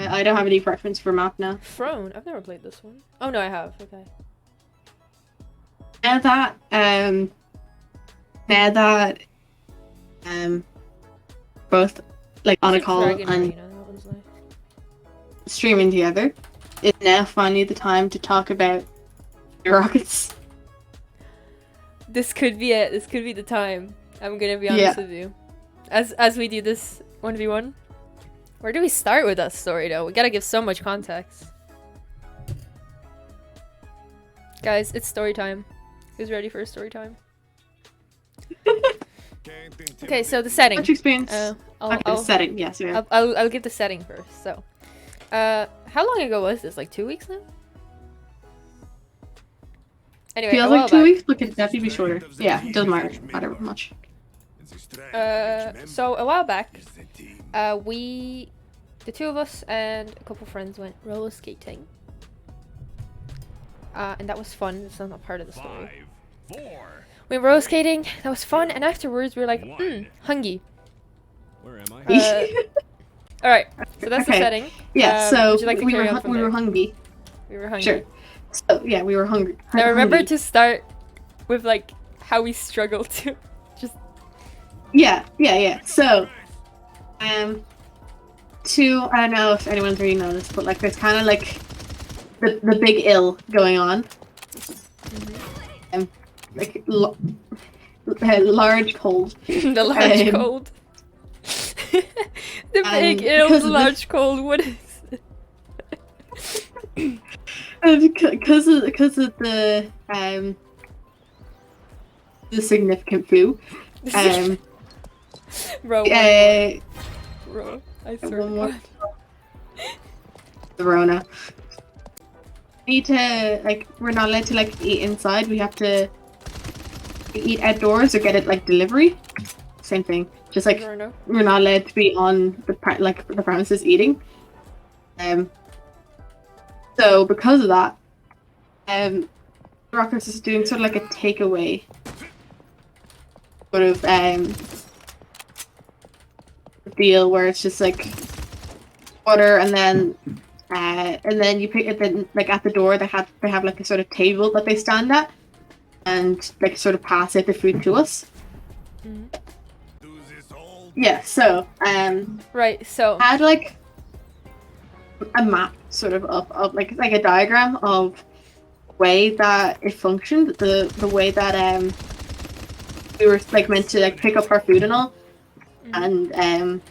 I don't have any preference for map now. Throne? I've never played this one. Oh no, I have. Okay. Now that both like on a call Dragon and Arena, that one's nice. streaming together, it's now finally the time to talk about rockets. This could be it. This could be the time. I'm gonna be honest with you. As we do this 1v1. Where do we start with that story though? We gotta give so much context. Guys, it's story time. Who's ready for a story time? Okay, so the setting. Much experience. I'll setting, yes. Yeah. I'll give the setting first. So, how long ago was this? Like 2 weeks now? Anyway, Feels like 2 weeks, but could definitely be shorter. Yeah, it doesn't matter much. So a while back, the two of us and a couple friends went roller skating. And that was fun. It's not part of the story. We went roller skating. That was fun. And afterwards, we were like, hungry. Where am I? All right. So that's the setting. Yeah. So would you like to we carry were on from we there? were hungry. We were hungry. Sure. So yeah, we were hungry. Now remember to start with like how we struggled to just. Yeah. So, I don't know if anyone's really noticed, but like there's kind of like the big ill going on. Like large cold. The large cold. The big ill, the large cold. What is it? Because of the significant flu. Bro, bro, I swear to God. The Rona. We need to we're not allowed to eat inside. We have to eat outdoors or get it delivery. Same thing. Just we're not allowed to be on the premises eating. So because of that, Rockers is doing sort of a takeaway sort of deal where it's just water and then you pick it then at the door they have a sort of table that they stand at and sort of pass out the food to us. Yeah, so right, so I had a map sort of of like a diagram of the way that it functioned, the way that we were meant to pick up our food and all. And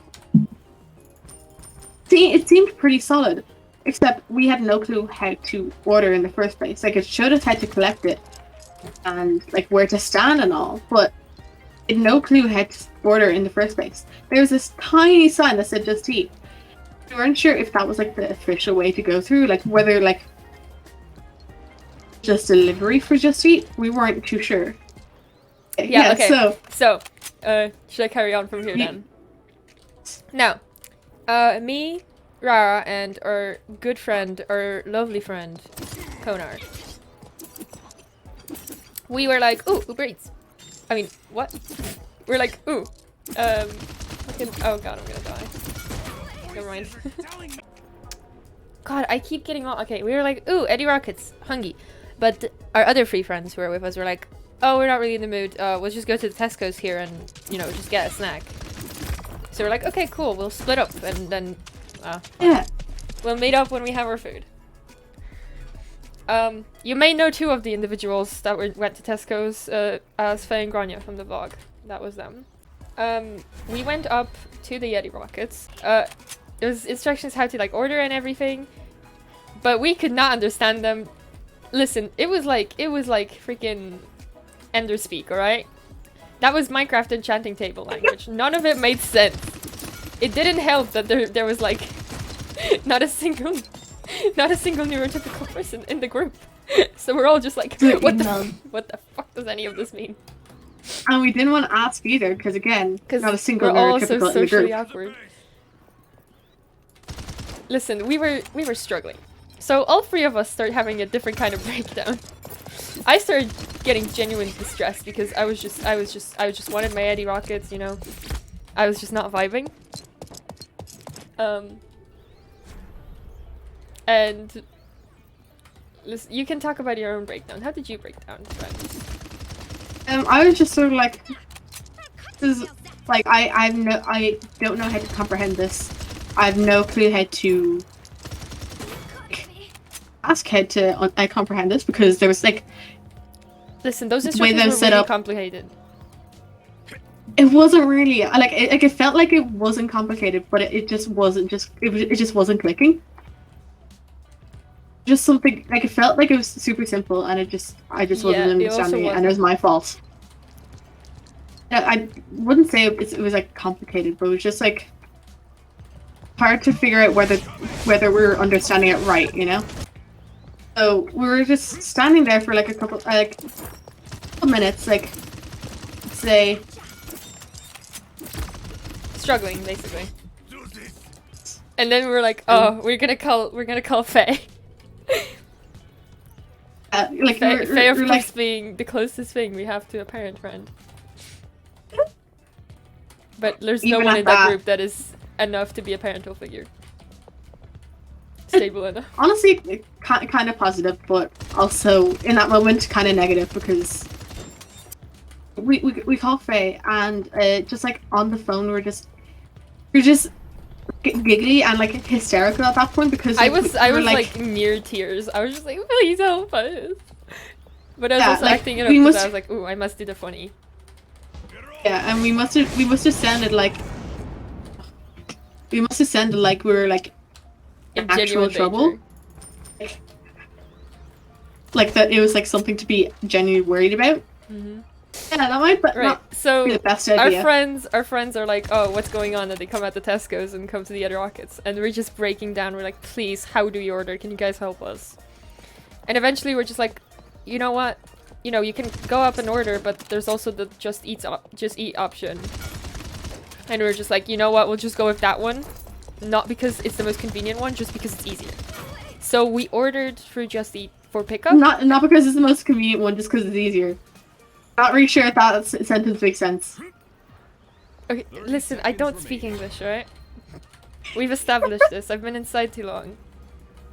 it seemed pretty solid, except we had no clue how to order in the first place. It showed us how to collect it and where to stand and all, but we had no clue how to order in the first place. There was this tiny sign that said "Just Eat." We weren't sure if that was the official way to go through, whether just delivery for Just Eat. We weren't too sure. Yeah, okay. So, should I carry on from here then? Now, me, Rara, and our good friend, our lovely friend, Konar. We were like, ooh, Uber Eats. I mean, what? We're like, ooh, oh god, I'm gonna die. Never mind. God, I keep getting all. Okay, we were like, ooh, Eddie Rockets, hungry. But our other three friends who were with us were like, oh, we're not really in the mood. We'll just go to the Tesco's here and, just get a snack. So we're like, okay, cool. We'll split up and then, yeah, we'll meet up when we have our food. You may know two of the individuals that went to Tesco's as Faye and Grania from the vlog. That was them. We went up to the Yeti Rockets. There was instructions how to order and everything, but we could not understand them. Listen, it was like freaking Ender speak, alright? That was Minecraft enchanting table language. None of it made sense. It didn't help that there was not a single neurotypical person in the group. So we're all just what the fuck does any of this mean? And we didn't want to ask either, because again, not a single we're all neurotypical so in the socially group. awkward. Listen, we were struggling. So all three of us started having a different kind of breakdown. I started getting genuine distress because I just wanted my Eddie Rockets, I was just not vibing. And listen, you can talk about your own breakdown. How did you break down, friend? I was just sort of like, this is like I don't know how to comprehend this. I have no clue how to ask how to comprehend this because there was like. Listen, those the way instructions they're were set really up. complicated. It wasn't really like it felt like it wasn't complicated, but it just wasn't. It just wasn't clicking. Just something like it felt like it was super simple, and I just wasn't understanding it, and it was my fault. I wouldn't say it was like complicated, but it was just like hard to figure out whether we were understanding it right, you know. So we were just standing there for like a couple minutes, like say struggling basically. And then we were like, oh, we're gonna call Faye. like Faye, of course, like, being the closest thing we have to a parent friend. But there's no Even one at in that that- group that is enough to be a parental figure. Stable enough. honestly kind of positive, but also in that moment kind of negative because we call Faye and just like on the phone we're just giggly and like hysterical at that point because I was we were, like near tears. I was just like, please help us. But I was Yeah, also like, acting it up we because must- I was like, ooh, I must do the funny. yeah, and we must have sounded like we were like In actual genuine trouble. danger. Like that it was like something to be genuinely worried about. Mm-hmm. Yeah, that might but Right. not So be the best our idea. friends are like, oh, what's going on? And they come out the Tesco's and come to the other rockets, and we're just breaking down. We're like, please, how do you order? Can you guys help us? And eventually, we're just like, you know what? You know, you can go up and order, but there's also the just eat option. And we're just like, you know what? We'll just go with that one, not because it's the most convenient one, just because it's easier. So we ordered through Just Eat for pickup. Not because it's the most convenient one, just because it's easier. Not really sure if that sentence makes sense. Okay, listen, I don't speak English, right? We've established this. I've been inside too long.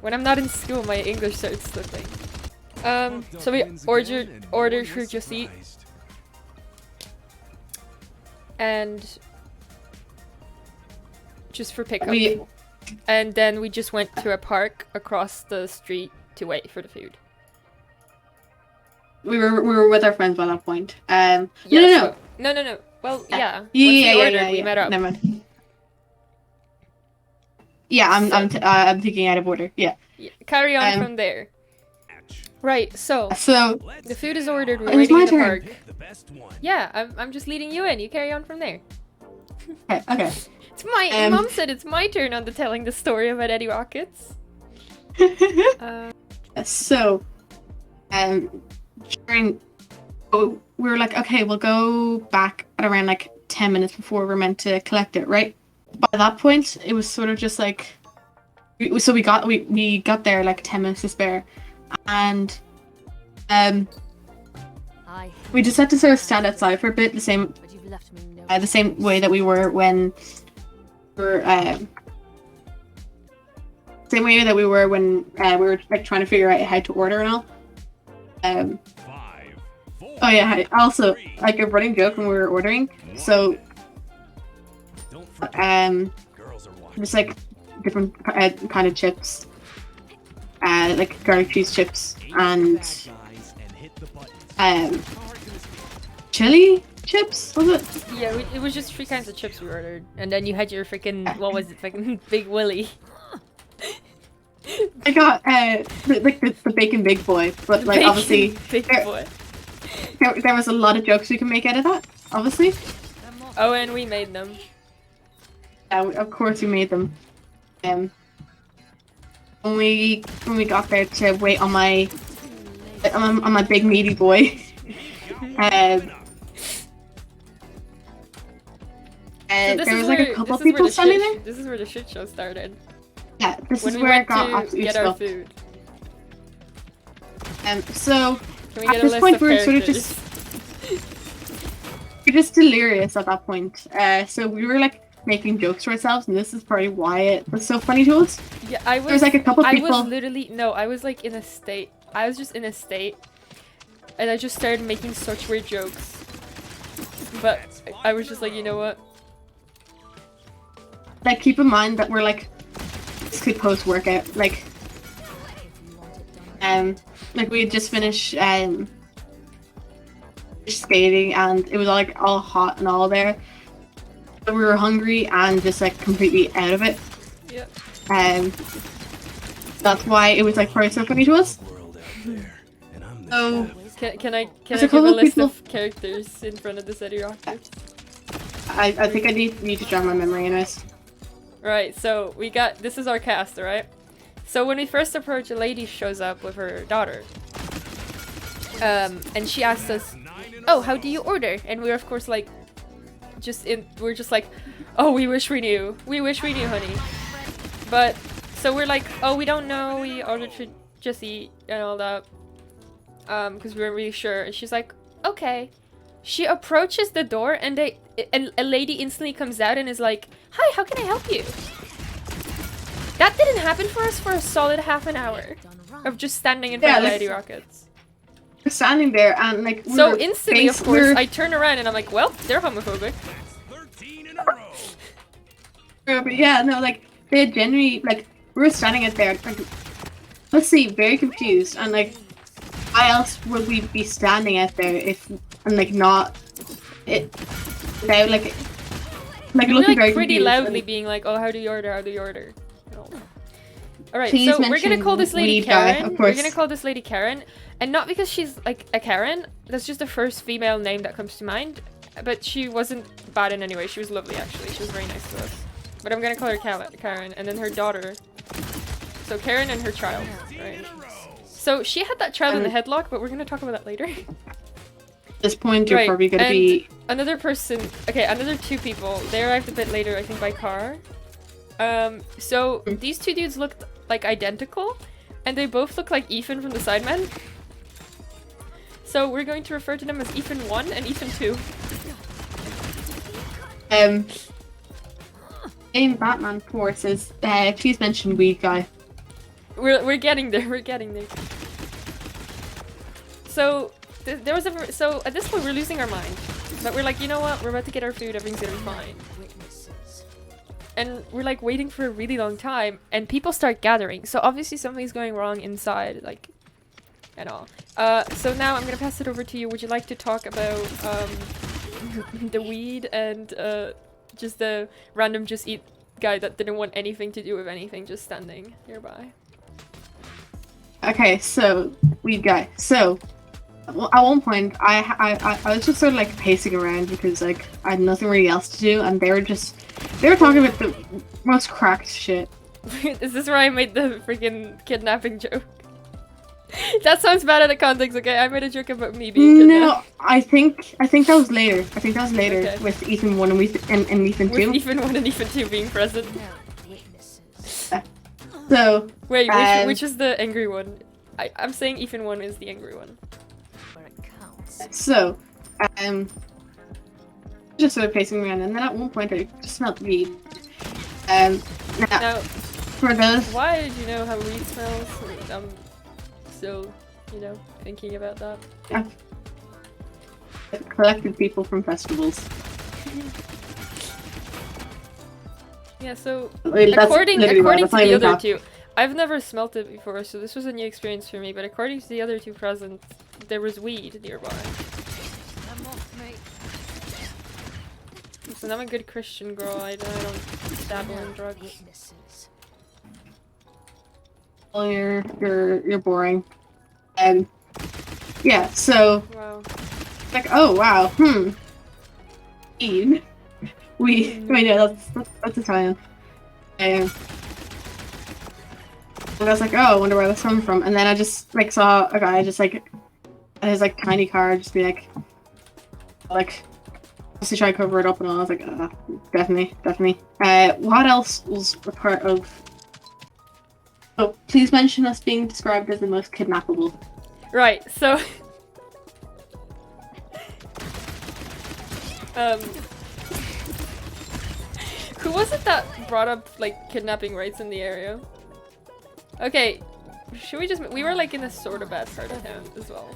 When I'm not in school, my English starts slipping. So we ordered through Just Eat. And just for pickup. And then we just went to a park across the street to wait for the food. We were with our friends by that point. Yeah, No. No. Well, yeah. Once Yeah, we ordered, we met up. Never mind. Yeah, I'm thinking out of order. Yeah. Yeah, carry on from there. Right, so So the food is ordered. We're It was waiting my in the turn. park. Yeah, I'm just leading you in. You carry on from there. okay. It's my Um, mom said it's my turn on the telling the story about Eddie Rockets. So, during, we were like, okay, we'll go back at around like 10 minutes before we're meant to collect it, right? By that point, it was sort of just like, so we got there like 10 minutes to spare, and we just had to sort of stand outside for a bit, the same way that we were when we were same way that we were when we were like trying to figure out how to order and all. Oh yeah, also like a running joke when we were ordering. So just like different kind of chips, like garlic cheese chips and chili chips, was it? Yeah, it was just 3 kinds of chips we ordered, and then you had your freaking what was it, fucking Big Willy. I got the bacon big boy, but like Bacon obviously Big Boy. there was a lot of jokes we can make out of that. Obviously, Oh, and we made them. yeah, of course we made them. When we got there to wait on my big meaty boy, So this there is was like where- a couple this of is where people the standing shit- there. This is where the shit show started. Yeah, this When is we where it went got to absolutely get our stuffed. food. So Can we at get a this list point of we were sort of characters? we're just delirious at that point. So we were like making jokes to ourselves, and this is probably why it was so funny to us. Yeah, I was. There's like a couple I people. was literally no. I was like in a state. I was just in a state, and I just started making such weird jokes. But I was just like, you know what? Like, keep in mind that we're like basically post workout. Like we had just finished skating, and it was like all hot and all there. So we were hungry and just like completely out of it. Yeah. That's why it was like probably so funny to us. So Can I There's give a a couple list people- of characters in front of the City Rockets? I think I need to jog my memory anyways. Right, so we got, this is our cast, alright? So when we first approach, a lady shows up with her daughter. And she asked us, oh, how do you order? And we're of course like, we're just like, oh, we wish we knew. We wish we knew, honey. But, so we're like, oh, we don't know, we ordered to just eat and all that. Because we weren't really sure. And she's like, okay. She approaches the door and a lady instantly comes out and is like, hi, how can I help you? That didn't happen for us for a solid half an hour of just standing in front of Lady Rockets. We're standing there and like So instantly, of course, I turn around and I'm like, well, they're homophobic. 13 in a row. But yeah, no, like they had genuinely like we were standing out there, like let's see, very confused, and like why else would we be standing out there if and like not it without like We were looking like very pretty confused, loudly and- being like, oh, how do you order? How do you order? No. Alright, Please so we're gonna mention call this lady weed guy, Karen. of We're course. gonna call this lady Karen. And not because she's like a Karen, that's just the first female name that comes to mind. But she wasn't bad in any way. She was lovely, actually. She was very nice to us. But I'm gonna call her Karen, and then her daughter. So Karen and her child, right? So she had that child in the headlock, but we're gonna talk about that later. At this point, you're Right, probably gonna and be another person. Okay, another two people. They arrived a bit later, I think, by car. So these two dudes looked like identical, and they both look like Ethan from the Sidemen. So we're going to refer to them as Ethan 1 and Ethan 2. in Batman 4 says, please mention weed guy. We're getting there. We're getting there. So there was so at this point we're losing our mind, but we're like, you know what? We're about to get our food. Everything's gonna be fine. And we're like waiting for a really long time, and people start gathering. So obviously something's going wrong inside, like, and all. So now I'm gonna pass it over to you. Would you like to talk about the weed and just the random just eat guy that didn't want anything to do with anything, just standing nearby? Okay, so weed guy. So at one point, I was just sort of like pacing around because like I had nothing really else to do, and they were talking about the most cracked shit. Is this where I made the freaking kidnapping joke? That sounds bad out of context, okay? I made a joke about me being kidnapped. No, I think that was later. I think that was later Okay. with Ethan 1 and Ethan 2. With Ethan 1 and Ethan 2 being present. So Wait, which is the angry one? I'm saying Ethan 1 is the angry one. So, just sort of pacing around, and then at one point I just smelled weed. Now, Now, for those, why did you know how weed smells? I'm still, you know, thinking about that. I've collected people from festivals. Yeah, so Well, that's according literally why to that's not the even other talk. two, I've never smelt it before, so this was a new experience for me. But according to the other two present, there was weed nearby. Listen, I'm a good Christian girl. I don't dabble in drugs. Well, you're boring. Yeah. So, Wow. like, oh wow, weed. Wait, no, that's Italian. And I was like, oh, I wonder where that's coming from. And then I just like saw a guy just like at his like tiny car, just be like just to try to cover it up, and all. I was like, definitely. What else was a part of? Oh, please mention us being described as the most kidnappable. Right. So. Who was it that brought up like kidnapping rights in the area? Okay, should we just... We were like in a sort of bad part of town as well.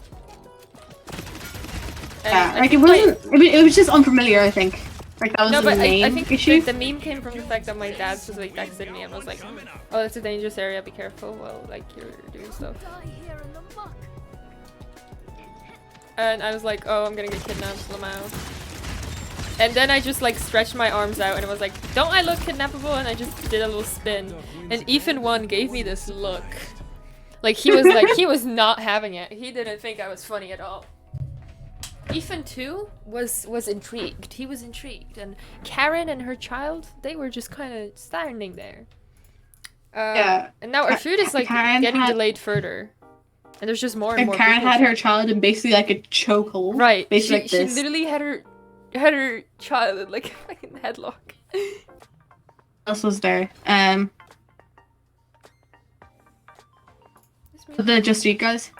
And Yeah, I like it think wasn't. It was just unfamiliar. I think. Like that was No, the but main I think issue. the meme came from the fact that my dad just like texted me and was like, "Oh, it's a dangerous area. Be careful while like you're doing stuff." And I was like, "Oh, I'm gonna get kidnapped, Lamau." And then I just like stretched my arms out and it was like, "Don't I look kidnappable?" And I just did a little spin. And Ethan 1 gave me this look. Like he was like he was not having it. He didn't think I was funny at all. Ethan 2 was intrigued. He was intrigued, and Karen and her child, they were just kind of standing there. Yeah. And now our food is like Karen getting had- delayed further, and there's just more and And more. Karen people had her child in basically like a chokehold. right. Basically She like this. literally had her child in like a fucking headlock. What else was there? The Just Eat guys.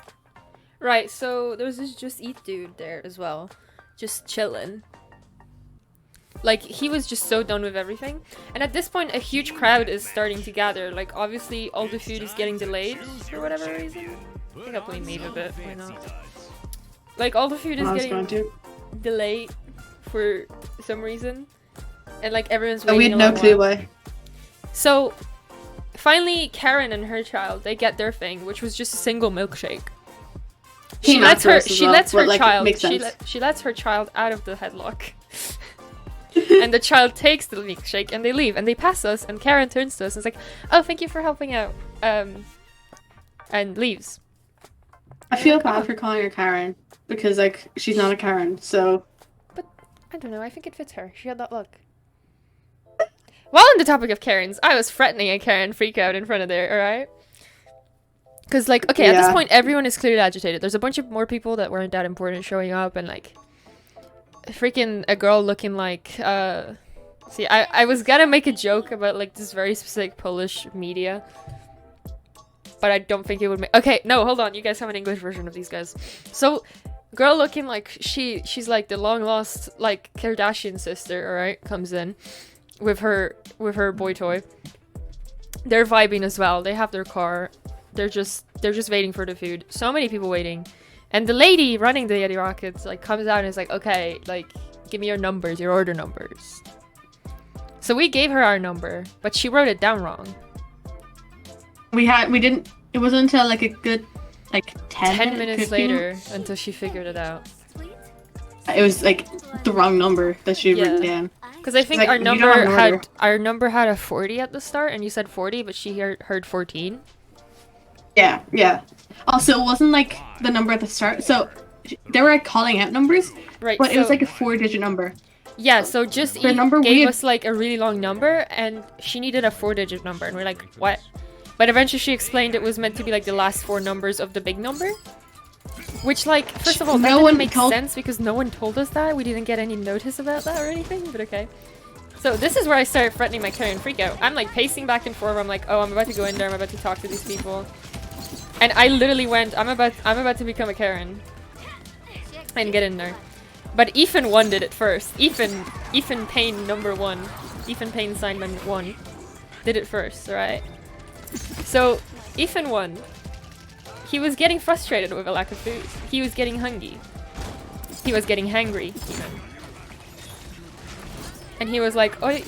Right. So there was this Just Eat dude there as well, just chilling. Like, he was just so done with everything. And at this point, a huge crowd is starting to gather. Like, obviously, all the food is getting delayed for whatever reason. I think I'll blame Maeve a bit, why not? Like, all the food is I was going getting to. delayed for some reason. And, like, everyone's And waiting we had no a long clue while. why. So, finally, Karen and her child, they get their thing, which was just a single milkshake. She Came lets after her, us as she well, lets her but, like, it child, makes she, sense. she lets her child out of the headlock. And the child takes the milkshake and they leave and they pass us and Karen turns to us and is like, "Oh, thank you for helping out," and leaves. I feel bad for calling her Karen because like she's not a Karen, so But I don't know, I think it fits her. She had that look. While on the topic of Karens, I was threatening a Karen freak out in front of there, alright? Because, like, okay, at this Yeah. point, everyone is clearly agitated. There's a bunch of more people that weren't that important showing up, and, like, freaking a girl looking like, see, I was gonna make a joke about, like, this very specific Polish media. But I don't think it would make... Okay, no, hold on. You guys have an English version of these guys. So, girl looking like she's like the long-lost, like, Kardashian sister, alright, comes in with her boy toy. They're vibing as well. They have their car. They're just waiting for the food. So many people waiting. And the lady running the Yeti Rockets, like, comes out and is like, "Okay, like, give me your numbers, your order numbers." So we gave her our number, but she wrote it down wrong. we didn't. It wasn't until like a good like 10 minutes 15 later until she figured it out. It was like the wrong number that she had written Yeah. down. Because I think like, our you don't number have an order. had a 40 at the start, and you said 40, but she heard 14. Yeah, yeah. Also, it wasn't like the number at the start. So they were like calling out numbers, Right. but so, it was like a 4-digit number. yeah. So just the number we gave had- us like a really long number, and she needed a 4-digit number, and we're like, what? But eventually she explained it was meant to be like the last 4 numbers of the big number. Which, like, first of all, that No didn't one make told- sense because no one told us that. We didn't get any notice about that or anything, but okay. So this is where I started threatening my Karen freakout. I'm like pacing back and forth. I'm like, oh, I'm about to go in there. I'm about to talk to these people. And I literally went, I'm about to become a Karen. And get in there. But Ethan 1 did it first. Ethan Payne number 1. Ethan Payne Simon 1 did it first, alright? So, Ethan 1, he was getting frustrated with a lack of food. He was getting hungry. He was getting hangry, even. And he was like, would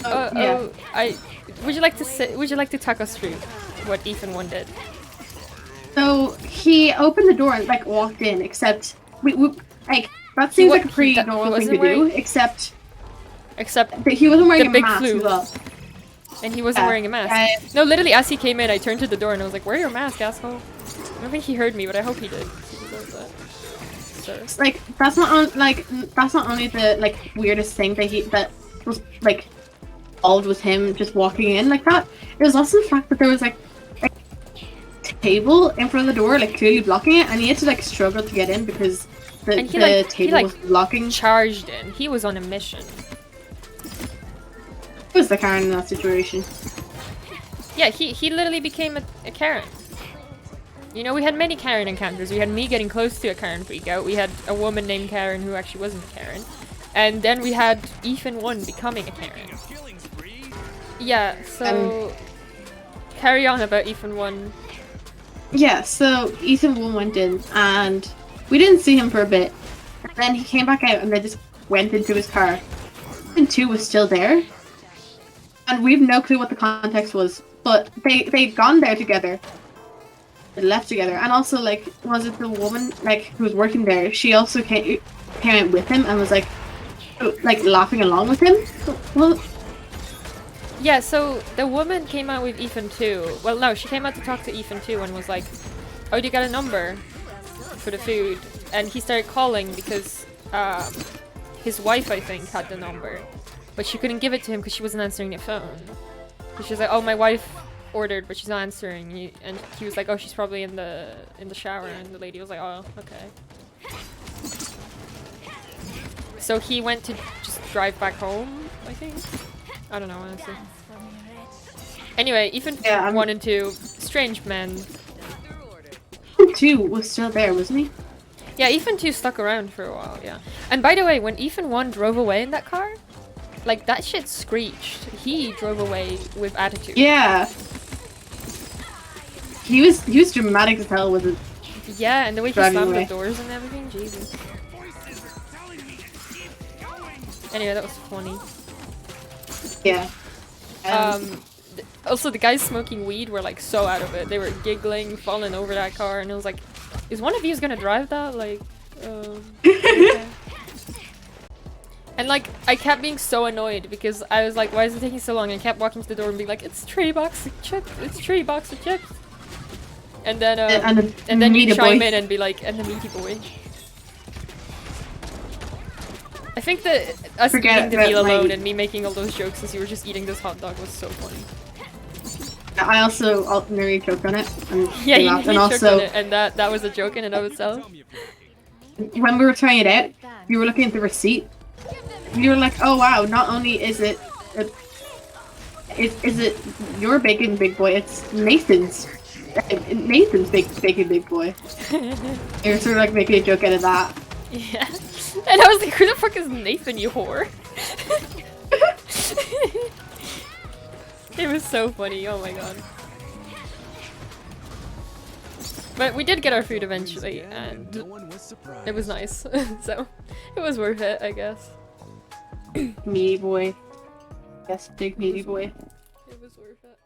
you like to talk us through what Ethan 1 did? So he opened the door and like walked in, except we like that seems like a pretty normal thing to do, except that he wasn't wearing the a big mask flu. as well. And he wasn't Yeah. wearing a mask. No, literally, as he came in, I turned to the door and I was like, "Wear your mask, asshole." I don't think he heard me, but I hope he did. He deserves that. So. Like that's not only the like weirdest thing that was like involved with him just walking in like that. It was also the fact that there was like a table in front of the door, like clearly blocking it, and he had to like struggle to get in because the table was blocking. Charged in. He was on a mission. Who was the Karen in that situation? Yeah, he literally became a Karen. You know, we had many Karen encounters. We had me getting close to a Karen freakout. We had a woman named Karen who actually wasn't a Karen. And then we had Ethan 1 becoming a Karen. Yeah, so... carry on about Ethan 1. Yeah, so Ethan 1 went in, and we didn't see him for a bit. And then he came back out, and they just went into his car. Ethan 2 was still there, and we have no clue what the context was, but they'd gone there together. They left together, and also, like, was it the woman, like, who was working there? She also came out with him and was, like, laughing along with him? Well, Yeah, so the woman came out with Ethan too. Well, no, she came out to talk to Ethan too and was like, "Oh, do you got a number for the food?" And he started calling because his wife, I think, had the number, but she couldn't give it to him because she wasn't answering the phone. So she was like, "Oh, my wife ordered, but she's not answering." And he was like, "Oh, she's probably in the shower." And the lady was like, "Oh, okay." So he went to just drive back home, I think. I don't know, honestly. Anyway, Ethan 1 and 2, strange men. Ethan 2 was still there, wasn't he? Yeah, Ethan 2 stuck around for a while, yeah. And by the way, when Ethan 1 drove away in that car, like, that shit screeched. He drove away with attitude. Yeah. He was dramatic as hell with it. Yeah, and the way he Driving slammed away. the doors and everything, Jesus. Anyway, that was funny. Yeah. Also, the guys smoking weed were like so out of it. They were giggling, falling over that car, and it was like, is one of you gonna drive that? Like, okay. And like, I kept being so annoyed because I was like, why is it taking so long? And I kept walking to the door and being like, it's 3 bucks a chip, it's 3 bucks a chip. And then, and then you chime in and be like, and the meaty boy. I think that us eating the meal alone and me making all those jokes as you were just eating this hot dog was so funny. I also nearly choked on it. And yeah, you laughed. nearly And choked also, on it, and that was a joke in and of itself. when we were trying it out, you were looking at the receipt. You were like, "Oh wow! Not only is it, is it your bacon, big boy? It's Nathan's. Nathan's bacon, big boy." You were sort of like making a joke out of that. Yeah. And I was like, who the fuck is Nathan, you whore? It was so funny, oh my god. But we did get our food eventually, and it was nice. So, it was worth it, I guess. Meaty boy. Yes, big meaty boy. It was worth it.